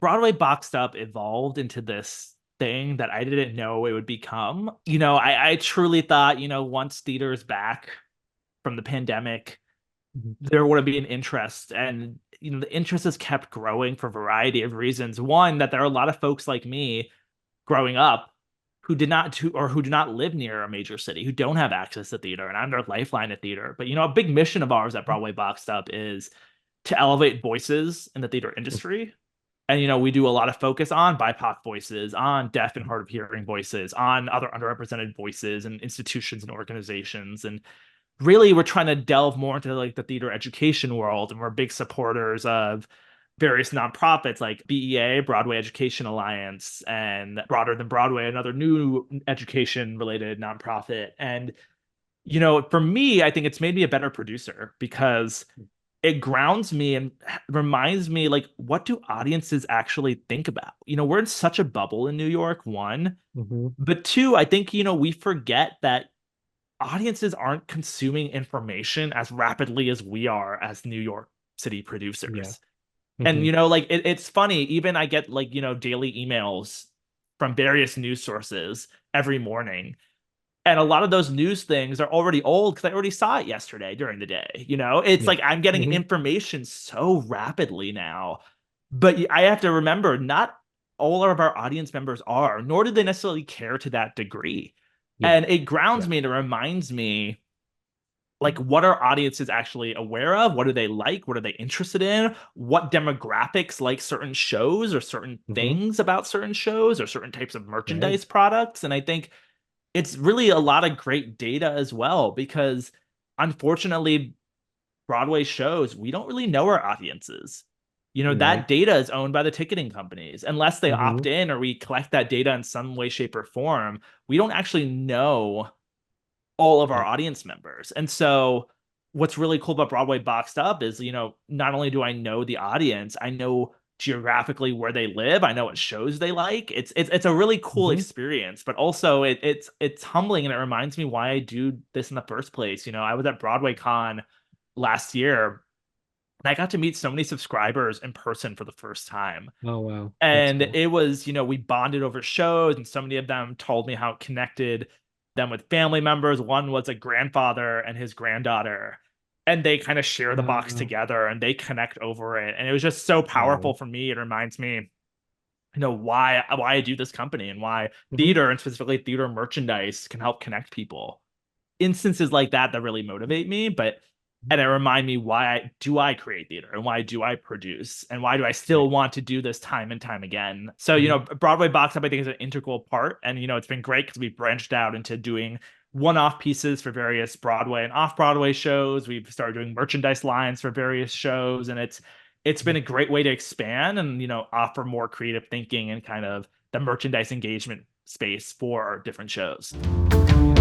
Broadway Boxed Up evolved into this thing that I didn't know it would become. I truly thought, once theater's back from the pandemic, Mhm. there would be an interest. And, the interest has kept growing for a variety of reasons. One, that there are a lot of folks like me growing up who do not live near a major city, who don't have access to theater, and I'm their lifeline to theater. But a big mission of ours at Broadway Boxed Up is to elevate voices in the theater industry. And we do a lot of focus on BIPOC voices, on deaf and hard of hearing voices, on other underrepresented voices and institutions and organizations. And really we're trying to delve more into like the theater education world, and we're big supporters of various nonprofits like BEA, Broadway Education Alliance, and Broader Than Broadway, another new education related nonprofit. And for me, I think it's made me a better producer because it grounds me and reminds me, like, what do audiences actually think about? We're in such a bubble in New York, one, Mhm. but two, I think we forget that audiences aren't consuming information as rapidly as we are as New York City Yeah. producers. And Mhm. like it's funny, even I get like daily emails from various news sources every morning, and a lot of those news things are already old because I already saw it yesterday during the day. It's Yeah. like I'm getting Mhm. information so rapidly now. But I have to remember, not all of our audience members are, nor do they necessarily care to that degree. Yeah. And it grounds Yeah. me and it reminds me, like, what are audiences actually aware of? What do they like? What are they interested in? What demographics like certain shows or certain Mhm. things about certain shows or certain types of Right. merchandise products? And I think it's really a lot of great data as well, because unfortunately, Broadway shows, we don't really know our audiences. Right. That data is owned by the ticketing companies. Unless they opt Mhm. in or we collect that data in some way, shape, or form, we don't actually know all of our Yeah. audience members. And so what's really cool about Broadway Boxed Up is, not only do I know the audience, I know geographically where they live, I know what shows they like. It's a really cool Mhm. experience, but also it's humbling, and it reminds me why I do this in the first place. I was at Broadway Con last year, and I got to meet so many subscribers in person for the first time. Oh, wow. That's And cool. it was, we bonded over shows, and so many of them told me how it connected them with family members. One was a grandfather and his granddaughter, and they kind of share the box Wow. together and they connect over it. And it was just so powerful Wow. for me. It reminds me, why I do this company and why Mhm. theater, and specifically theater merchandise, can help connect people. Instances like that really motivate me, but and it remind me, why I create theater and why do I produce and why do I still Right. want to do this time and time again. So Mhm. Broadway Box Up, I think, is an integral part, and it's been great because we've branched out into doing one-off pieces for various Broadway and off-Broadway shows. We've started doing merchandise lines for various shows, and it's been Mhm. a great way to expand and offer more creative thinking and kind of the merchandise engagement space for different shows. Yeah.